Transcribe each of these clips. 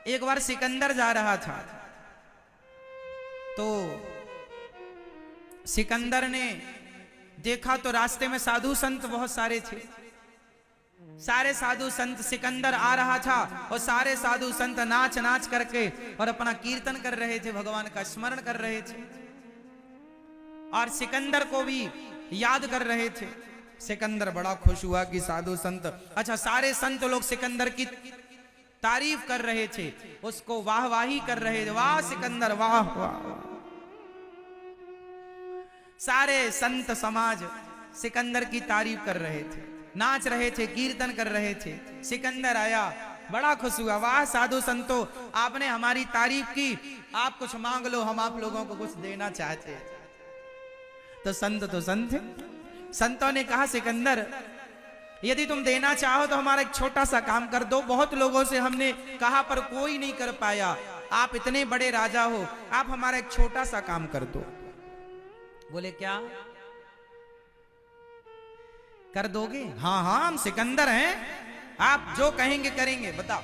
एक बार सिकंदर जा रहा था, तो सिकंदर ने देखा तो रास्ते में साधु संत बहुत सारे थे। सारे साधु संत, सिकंदर आ रहा था और सारे साधु संत नाच नाच करके और अपना कीर्तन कर रहे थे, भगवान का स्मरण कर रहे थे और सिकंदर को भी याद कर रहे थे। सिकंदर बड़ा खुश हुआ कि साधु संत, अच्छा सारे संत लोग सिकंदर की तारीफ कर रहे थे, उसको वाहवाही कर रहे थे, वाह सिकंदर वाह वाह। सारे संत समाज सिकंदर की तारीफ कर रहे थे, नाच रहे थे, कीर्तन कर रहे थे। सिकंदर आया, बड़ा खुश हुआ, वाह साधु संतो आपने हमारी तारीफ की, आप कुछ मांग लो, हम आप लोगों को कुछ देना चाहते। तो संत थे। संतों ने कहा सिकंदर यदि तुम देना चाहो तो हमारा एक छोटा सा काम कर दो, बहुत लोगों से हमने कहा पर कोई नहीं कर पाया, आप इतने बड़े राजा हो, आप हमारा एक छोटा सा काम कर दो। बोले क्या कर दोगे? हाँ हाँ हम सिकंदर हैं, आप जो कहेंगे करेंगे, बताओ।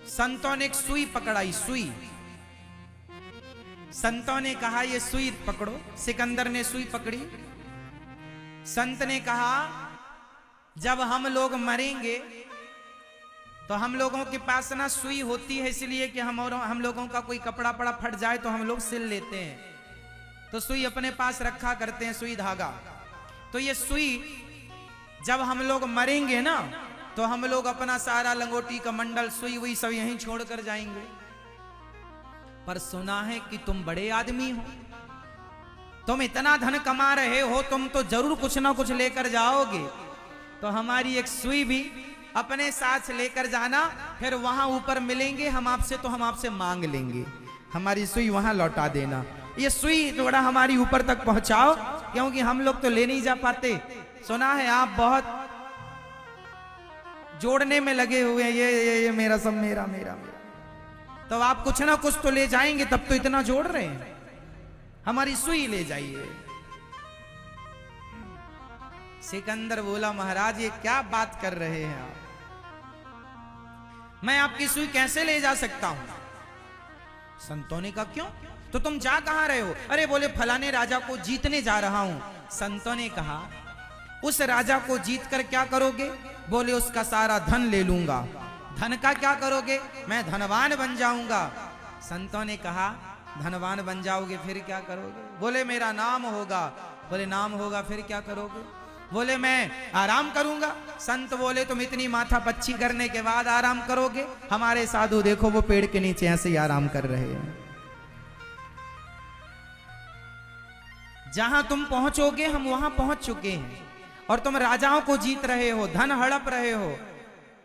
संतों ने एक सुई पकड़ाई, सुई। संतों ने कहा ये सुई पकड़ो। सिकंदर ने सुई पकड़ी। संत ने कहा जब हम लोग मरेंगे तो हम लोगों के पास ना सुई होती है, इसलिए कि हम लोगों का कोई कपड़ा पड़ा फट जाए तो हम लोग सिल लेते हैं, तो सुई अपने पास रखा करते हैं, सुई धागा। तो ये सुई जब हम लोग मरेंगे ना तो हम लोग अपना सारा लंगोटी का मंडल, सुई वही सब यहीं छोड़ कर जाएंगे। पर सुना है कि तुम बड़े आदमी हो, तुम इतना धन कमा रहे हो, तुम तो जरूर कुछ ना कुछ लेकर जाओगे, तो हमारी एक सुई भी अपने साथ लेकर जाना, फिर वहां ऊपर मिलेंगे हम आपसे तो हम आपसे मांग लेंगे, हमारी सुई वहां लौटा देना। ये सुई थोड़ा हमारी ऊपर तक पहुंचाओ, क्योंकि हम लोग तो ले नहीं जा पाते। सुना है आप बहुत जोड़ने में लगे हुए हैं, ये मेरा सब मेरा मेरा मेरा, तो आप कुछ ना कुछ तो ले जाएंगे, तब तो इतना जोड़ रहे हैं, हमारी सुई ले जाइए। सिकंदर बोला महाराज ये क्या बात कर रहे हैं आप, मैं आपकी सुई कैसे ले जा सकता हूं? संतों ने कहा क्यों, तो तुम जा कहां रहे हो? अरे बोले फलाने राजा को जीतने जा रहा हूं। संतों ने कहा उस राजा को जीत कर क्या करोगे? बोले उसका सारा धन ले लूंगा। धन का क्या करोगे? मैं धनवान बन जाऊंगा। संतों ने कहा धनवान बन जाओगे फिर क्या करोगे? बोले मेरा नाम होगा। बोले नाम होगा फिर क्या करोगे? बोले मैं आराम करूंगा। संत बोले तुम इतनी माथा पच्ची करने के बाद आराम करोगे? हमारे साधु देखो वो पेड़ के नीचे ऐसे ही आराम कर रहे हैं। जहां तुम पहुंचोगे हम वहां पहुंच चुके हैं, और तुम राजाओं को जीत रहे हो, धन हड़प रहे हो,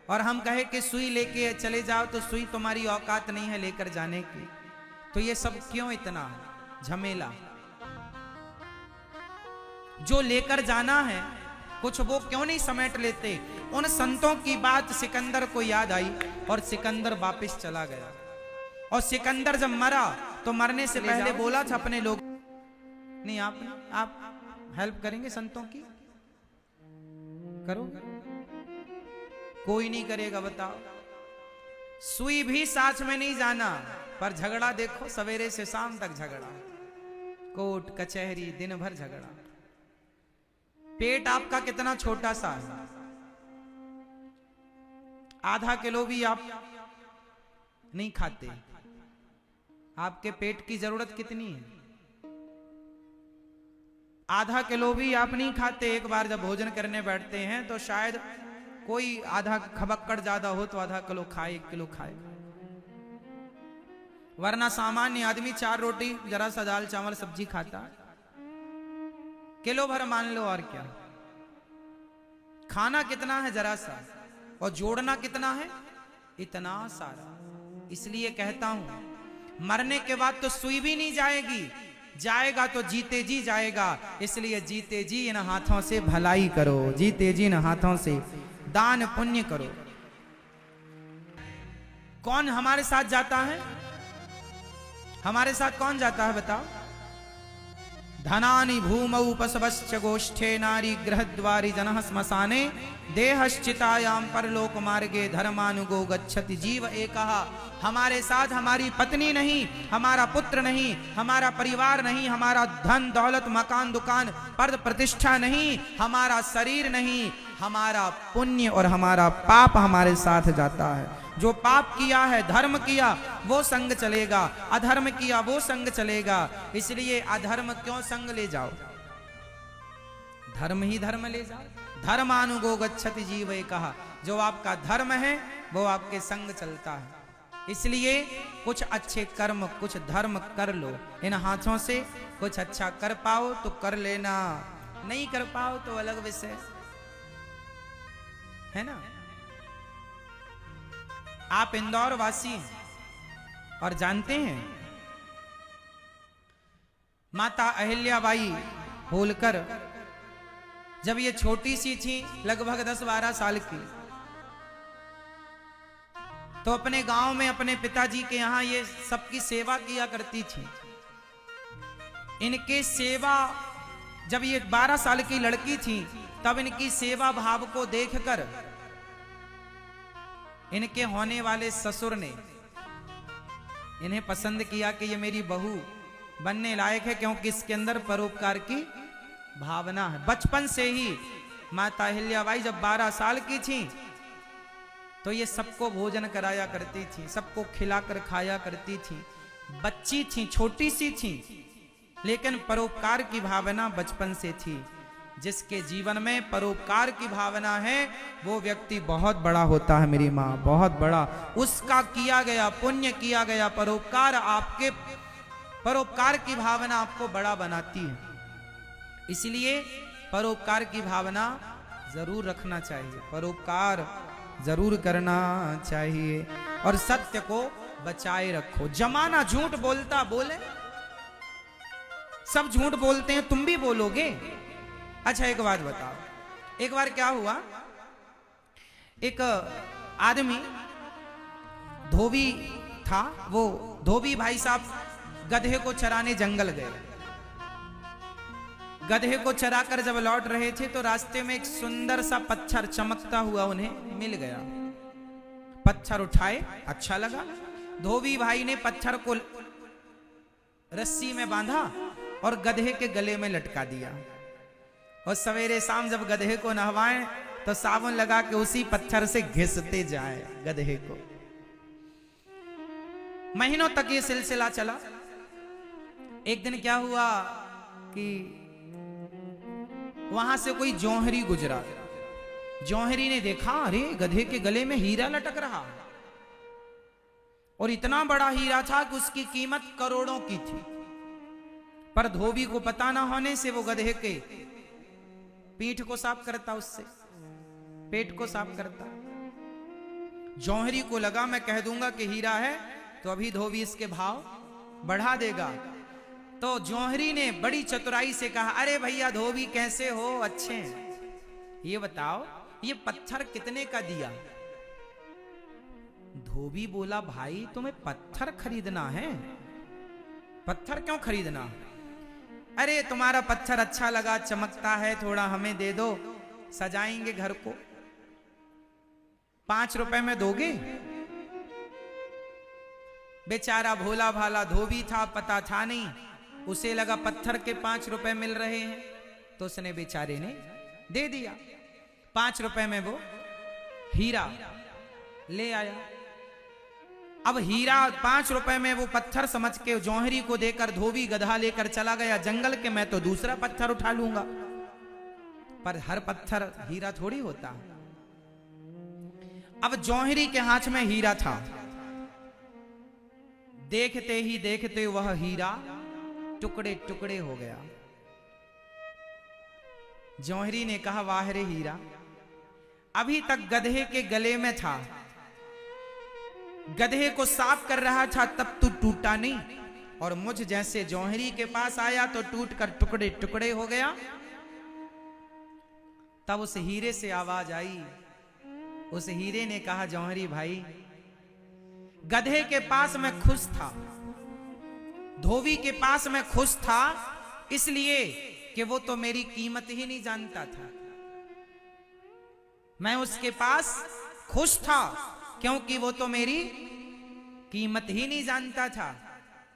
और हम कहे कि सुई लेके चले जाओ तो सुई तुम्हारी औकात नहीं है लेकर जाने की। तो ये सब क्यों इतना झमेला? जो लेकर जाना है कुछ वो क्यों नहीं समेट लेते? उन संतों की बात सिकंदर को याद आई और सिकंदर वापस चला गया। और सिकंदर जब मरा तो मरने से पहले बोला था अपने लोग, नहीं आप हेल्प करेंगे संतों की? करो, कोई नहीं करेगा, बताओ। सुई भी साथ में नहीं जाना, पर झगड़ा देखो, सवेरे से शाम तक झगड़ा, कोर्ट कचहरी दिन भर झगड़ा। पेट आपका कितना छोटा सा है, आधा किलो भी आप नहीं खाते, आपके पेट की जरूरत कितनी है? आधा किलो भी आप नहीं खाते। एक बार जब भोजन करने बैठते हैं तो शायद कोई आधा खबक्कड़ ज्यादा हो तो आधा किलो खाए, 1 किलो खाए, वरना सामान्य आदमी 4 रोटी जरा सा दाल चावल सब्जी खाता, किलो भर मान लो। और क्या खाना कितना है जरा सा, और जोड़ना कितना है? इतना सारा। इसलिए कहता हूं मरने के बाद तो सुई भी नहीं जाएगी, जाएगा तो जीते जी जाएगा। इसलिए जीते जी इन हाथों से भलाई करो, जीते जी इन हाथों से दान पुण्य करो। कौन हमारे साथ जाता है? हमारे साथ कौन जाता है बताओ? धनानि भूमौ पशवश्च गोष्ठे नारी गृहद्वारि जनः श्मशाने देहश्चितायाम परलोक मार्गे धर्मानुगो गच्छति जीव एकः। हमारे साथ हमारी पत्नी नहीं, हमारा पुत्र नहीं, हमारा परिवार नहीं, हमारा धन दौलत मकान दुकान पद प्रतिष्ठा नहीं, हमारा शरीर नहीं, हमारा पुण्य और हमारा पाप हमारे साथ जाता है। जो पाप किया है, धर्म किया वो संग चलेगा, अधर्म किया वो संग चलेगा। इसलिए अधर्म क्यों संग ले जाओ, धर्म ही धर्म ले जाओ। धर्मानुगो गच्छति जीव कहा, जो आपका धर्म है वो आपके संग चलता है। इसलिए कुछ अच्छे कर्म कुछ धर्म कर लो, इन हाथों से कुछ अच्छा कर पाओ तो कर लेना, नहीं कर पाओ तो अलग विषय है ना। आप इंदौर वासी हैं और जानते हैं माता अहिल्याबाई होलकर जब ये छोटी सी थी, लगभग 10-12 साल की, तो अपने गांव में अपने पिताजी के यहां ये सबकी सेवा किया करती थी। इनके सेवा, जब ये 12 साल की लड़की थी तब इनकी सेवा भाव को देखकर इनके होने वाले ससुर ने इन्हें पसंद किया कि ये मेरी बहू बनने लायक है, क्योंकि इसके अंदर परोपकार की भावना है। बचपन से ही माता अहिल्याबाई जब 12 साल की थी तो ये सबको भोजन कराया करती थी, सबको खिलाकर खाया करती थी। बच्ची थी, छोटी सी थी, लेकिन परोपकार की भावना बचपन से थी। जिसके जीवन में परोपकार की भावना है वो व्यक्ति बहुत बड़ा होता है मेरी माँ, बहुत बड़ा। उसका किया गया पुण्य, किया गया परोपकार, आपके परोपकार की भावना आपको बड़ा बनाती है। इसलिए परोपकार की भावना जरूर रखना चाहिए, परोपकार जरूर करना चाहिए और सत्य को बचाए रखो। जमाना झूठ बोलता बोले, सब झूठ बोलते हैं, तुम भी बोलोगे। अच्छा एक बात बताओ, एक बार क्या हुआ, एक आदमी धोबी था, वो धोबी भाई साहब गधे को चराने जंगल गए। गधे को चराकर जब लौट रहे थे तो रास्ते में एक सुंदर सा पत्थर चमकता हुआ उन्हें मिल गया। पत्थर उठाए, अच्छा लगा। धोबी भाई ने पत्थर को रस्सी में बांधा और गधे के गले में लटका दिया। और सवेरे शाम जब गधे को नहवाएं तो साबुन लगा के उसी पत्थर से घिसते जाए गधे को। महीनों तक ये सिलसिला चला। एक दिन क्या हुआ कि वहां से कोई जौहरी गुजरा। जौहरी ने देखा, अरे गधे के गले में हीरा लटक रहा, और इतना बड़ा हीरा था कि उसकी कीमत करोड़ों की थी। पर धोबी को पता ना होने से वो गधे के पीठ को साफ करता, उससे पेट को साफ करता। जौहरी को लगा मैं कह दूंगा कि हीरा है तो अभी धोबी इसके भाव बढ़ा देगा। तो जौहरी ने बड़ी चतुराई से कहा, अरे भैया धोबी कैसे हो, अच्छे हैं, ये बताओ ये पत्थर कितने का दिया। धोबी बोला, भाई तुम्हें पत्थर खरीदना है? पत्थर क्यों खरीदना? अरे तुम्हारा पत्थर अच्छा लगा, चमकता है, थोड़ा हमें दे दो, सजाएंगे घर को। 5 रुपए में दोगे? बेचारा भोला भाला धोबी था, पता था नहीं, उसे लगा पत्थर के 5 रुपए मिल रहे हैं, तो उसने बेचारे ने दे दिया। 5 रुपए में वो हीरा ले आया। अब हीरा 5 रुपए में वो पत्थर समझ के जौहरी को देकर धोबी गधा लेकर चला गया जंगल के। मैं तो दूसरा पत्थर उठा लूंगा, पर हर पत्थर हीरा थोड़ी होता। अब जौहरी के हाथ में हीरा था। देखते ही देखते वह हीरा टुकड़े टुकड़े हो गया। जौहरी ने कहा, वाह रे हीरा, अभी तक गधे के गले में था, गधे को साफ कर रहा था तब तू टूटा नहीं, और मुझ जैसे जौहरी के पास आया तो टूट कर टुकड़े टुकड़े हो गया। तब उस हीरे से आवाज आई। उस हीरे ने कहा, जौहरी भाई, गधे के पास मैं खुश था, धोबी के पास मैं खुश था, इसलिए कि वो तो मेरी कीमत ही नहीं जानता था। मैं उसके पास खुश था क्योंकि वो तो मेरी कीमत ही नहीं जानता था।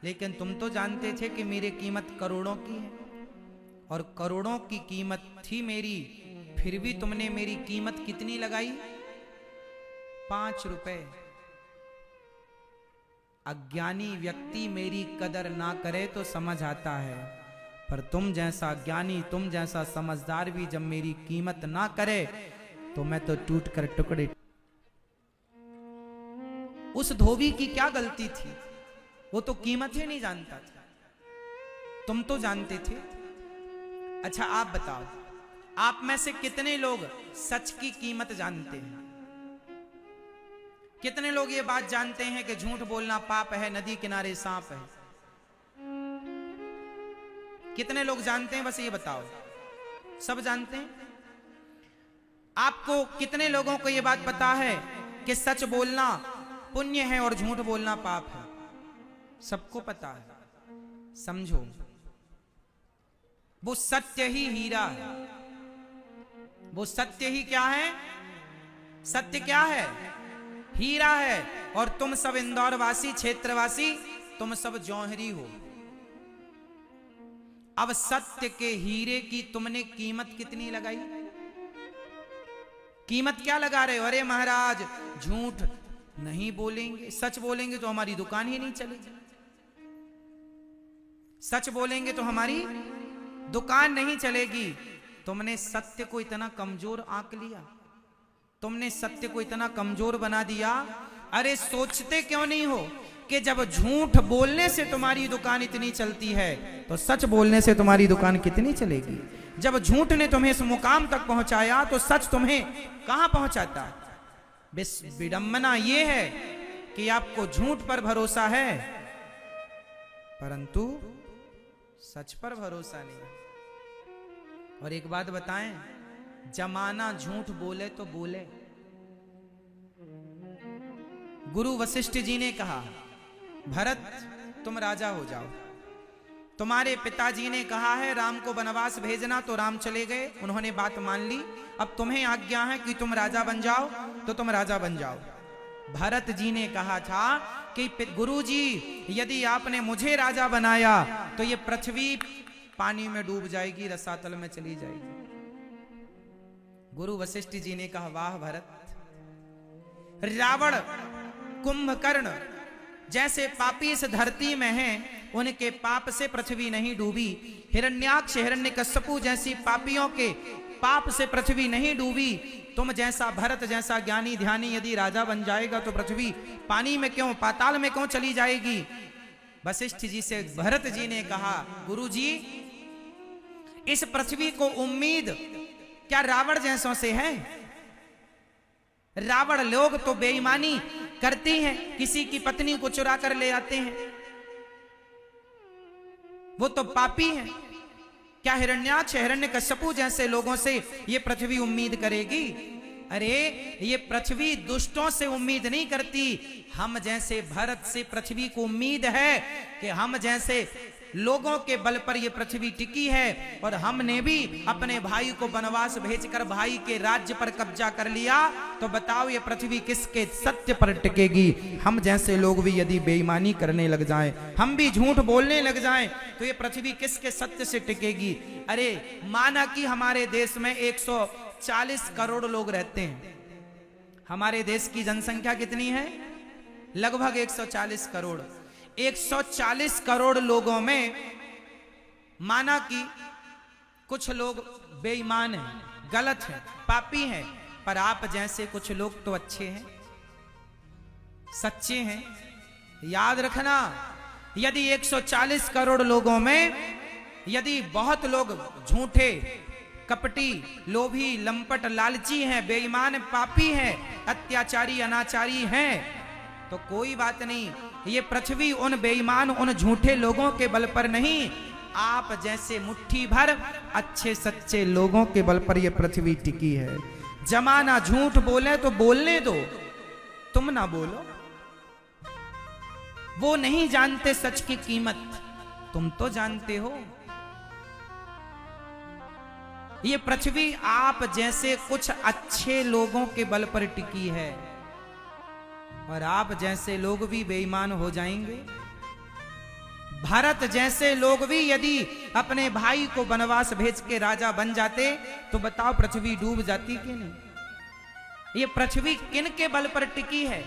लेकिन तुम तो जानते थे कि मेरी कीमत करोड़ों की है और करोड़ों की कीमत थी मेरी, फिर भी तुमने मेरी कीमत कितनी लगाई? 5 रुपए। अज्ञानी व्यक्ति मेरी कदर ना करे तो समझ आता है, पर तुम जैसा ज्ञानी, तुम जैसा समझदार भी जब मेरी कीमत ना करे तो मैं तो टूट कर टुकड़े। उस धोबी की क्या गलती थी? वो तो कीमत ही नहीं जानता था, तुम तो जानते थे। अच्छा आप बताओ, आप में से कितने लोग सच की कीमत जानते हैं? कितने लोग ये बात जानते हैं कि झूठ बोलना पाप है, नदी किनारे सांप है? कितने लोग जानते हैं? बस ये बताओ। सब जानते हैं? आपको कितने लोगों को ये बात पता है कि सच बोलना पुण्य है और झूठ बोलना पाप है? सबको पता है। समझो, वो सत्य ही हीरा है। वो सत्य ही क्या है? सत्य क्या है? हीरा है। और तुम सब इंदौर वासी, क्षेत्रवासी, तुम सब जौहरी हो। अब सत्य के हीरे की तुमने कीमत कितनी लगाई? कीमत क्या लगा रहे हो? अरे महाराज झूठ नहीं बोलेंगे, सच बोलेंगे तो हमारी दुकान ही नहीं चलेगी। सच बोलेंगे तो हमारी दुकान नहीं चलेगी। तुमने सत्य को इतना कमजोर आंक लिया, तुमने सत्य को इतना कमजोर बना दिया। अरे सोचते क्यों नहीं हो कि जब झूठ बोलने से तुम्हारी दुकान इतनी चलती है तो सच बोलने से तुम्हारी दुकान कितनी चलेगी? जब झूठ ने तुम्हें इस मुकाम तक पहुंचाया तो सच तुम्हें कहां पहुंचाता है? विडंबना यह है कि आपको झूठ पर भरोसा है परंतु सच पर भरोसा नहीं। और एक बात बताएं, जमाना झूठ बोले तो बोले। गुरु वशिष्ठ जी ने कहा, भरत तुम राजा हो जाओ। तुम्हारे पिताजी ने कहा है राम को वनवास भेजना, तो राम चले गए, उन्होंने बात मान ली। अब तुम्हें आज्ञा है कि तुम राजा बन जाओ, तो तुम राजा बन जाओ। भरत जी ने कहा था कि गुरु जी यदि आपने मुझे राजा बनाया तो ये पृथ्वी पानी में डूब जाएगी, रसातल में चली जाएगी। गुरु वशिष्ठ जी ने कहा, वाह भरत, रावण, कुंभकर्ण जैसे पापी इस धरती में हैं, उनके पाप से पृथ्वी नहीं डूबी। हिरण्याक्ष, हिरण्यकश्यपु जैसी पापियों के पाप से पृथ्वी नहीं डूबी। तुम जैसा भरत जैसा ज्ञानी ध्यानी यदि राजा बन जाएगा तो पृथ्वी पानी में क्यों, पाताल में क्यों चली जाएगी? वशिष्ठ जी से भरत जी ने कहा, गुरु जी इस पृथ्वी को उम्मीद क्या रावण जैसों से है? रावण लोग तो बेईमानी करते हैं, किसी की पत्नी को चुरा कर ले आते हैं, वो तो पापी हैं। क्या हिरण्याक्ष, हिरण्यकश्यपु जैसे लोगों से ये पृथ्वी उम्मीद करेगी? अरे ये पृथ्वी दुष्टों से उम्मीद नहीं करती, हम जैसे भरत से पृथ्वी को उम्मीद है कि हम जैसे लोगों के बल पर यह पृथ्वी टिकी है। और हमने भी अपने भाई को वनवास भेजकर भाई के राज्य पर कब्जा कर लिया, तो बताओ ये पृथ्वी किसके सत्य पर टिकेगी? हम जैसे लोग भी यदि बेईमानी करने लग जाएं, हम भी झूठ बोलने लग जाएं, तो ये पृथ्वी किसके सत्य से टिकेगी? अरे माना कि हमारे देश में 140 करोड़ लोग रहते हैं। हमारे देश की जनसंख्या कितनी है? लगभग 140 करोड़। 140 करोड़ लोगों में माना कि कुछ लोग बेईमान हैं, गलत हैं, पापी हैं, पर आप जैसे कुछ लोग तो अच्छे हैं, सच्चे हैं। याद रखना, यदि 140 करोड़ लोगों में यदि बहुत लोग झूठे, कपटी, लोभी, लंपट, लालची हैं, बेईमान, पापी हैं, अत्याचारी, अनाचारी हैं, तो कोई बात नहीं, ये पृथ्वी उन बेईमान, उन झूठे लोगों के बल पर नहीं, आप जैसे मुट्ठी भर अच्छे सच्चे लोगों के बल पर यह पृथ्वी टिकी है। जमाना झूठ बोले तो बोलने दो, तुम ना बोलो। वो नहीं जानते सच की कीमत, तुम तो जानते हो। ये पृथ्वी आप जैसे कुछ अच्छे लोगों के बल पर टिकी है, और आप जैसे लोग भी बेईमान हो जाएंगे। भरत जैसे लोग भी यदि अपने भाई को वनवास भेज के राजा बन जाते तो बताओ पृथ्वी डूब जाती कि नहीं। ये पृथ्वी किन के बल पर टिकी है?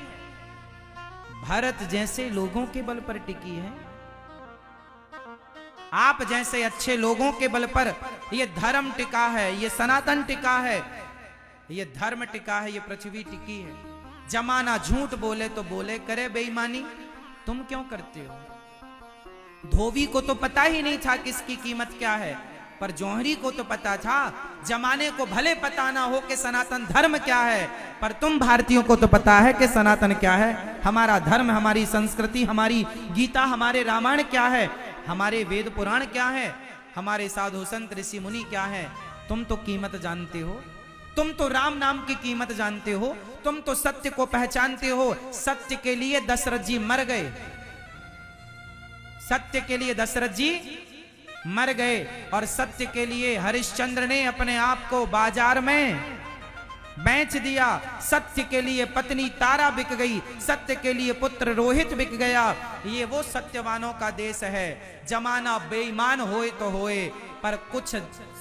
भरत जैसे लोगों के बल पर टिकी है। आप जैसे अच्छे लोगों के बल पर ये धर्म टिका है, ये सनातन टिका है, ये धर्म टिका है, ये पृथ्वी टिकी है। जमाना झूठ बोले तो बोले, करे बेईमानी, तुम क्यों करते हो? धोबी को तो पता ही नहीं था किसकी कीमत क्या है, पर जौहरी को तो पता था। जमाने को भले पता ना हो कि सनातन धर्म क्या है, पर तुम भारतीयों को तो पता है कि सनातन क्या है, हमारा धर्म, हमारी संस्कृति, हमारी गीता, हमारे रामायण क्या है, हमारे वेद पुराण क्या है, हमारे साधु संत ऋषि मुनि क्या है। तुम तो कीमत जानते हो, तुम तो राम नाम की कीमत जानते हो, तुम तो सत्य को पहचानते हो। सत्य के लिए दशरथ जी मर गए, सत्य के लिए दशरथ जी मर गए, और सत्य के लिए हरिश्चंद्र ने अपने आप को बाजार में बेच दिया। सत्य के लिए पत्नी तारा बिक गई, सत्य के लिए पुत्र रोहित बिक गया। ये वो सत्यवानों का देश है। जमाना बेईमान होए तो होए, पर कुछ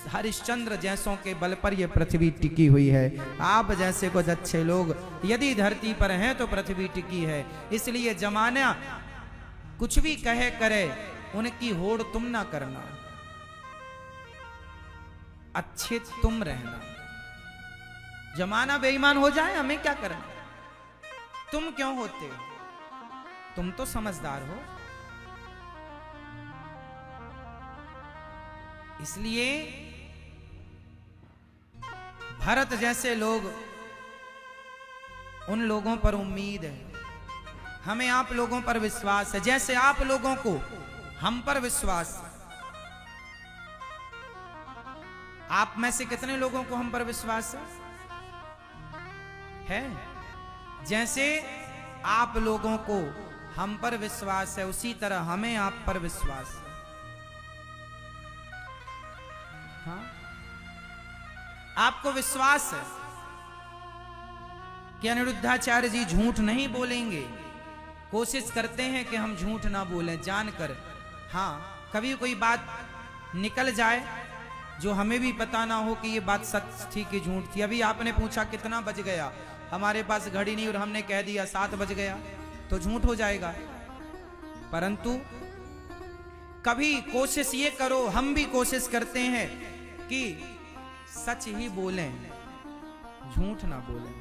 हरिश्चंद्र जैसों के बल पर यह पृथ्वी टिकी हुई है। आप जैसे कुछ अच्छे लोग यदि धरती पर हैं तो पृथ्वी टिकी है। इसलिए जमाना कुछ भी कहे करे, उनकी होड़ तुम ना करना, अच्छे तुम रहना। जमाना बेईमान हो जाए, हमें क्या करना? तुम क्यों होते हो? तुम तो समझदार हो। इसलिए भरत जैसे लोग, उन लोगों पर उम्मीद है, हमें आप लोगों पर विश्वास है, जैसे आप लोगों को हम पर विश्वास। आप में से कितने लोगों को हम पर विश्वास है? जैसे आप लोगों को हम पर विश्वास है, उसी तरह हमें आप पर विश्वास है। हाँ? आपको विश्वास है कि अनिरुद्धाचार्य जी झूठ नहीं बोलेंगे। कोशिश करते हैं कि हम झूठ ना बोलें जानकर। हाँ, कभी कोई बात निकल जाए जो हमें भी पता ना हो कि ये बात सच थी कि झूठ थी। अभी आपने पूछा कितना बज गया, हमारे पास घड़ी नहीं और हमने कह दिया 7 बज गया, तो झूठ हो जाएगा। परंतु कभी कोशिश ये करो, हम भी कोशिश करते हैं कि सच ही बोलें, झूठ ना बोलें।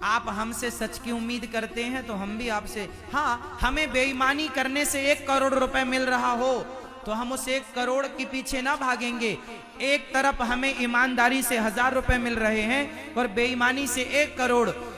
आप हमसे सच की उम्मीद करते हैं तो हम भी आपसे। हाँ, हमें बेईमानी करने से 1 करोड़ रुपए मिल रहा हो तो हम उस 1 करोड़ के पीछे ना भागेंगे। एक तरफ हमें ईमानदारी से 1000 रुपए मिल रहे हैं और बेईमानी से 1 करोड़,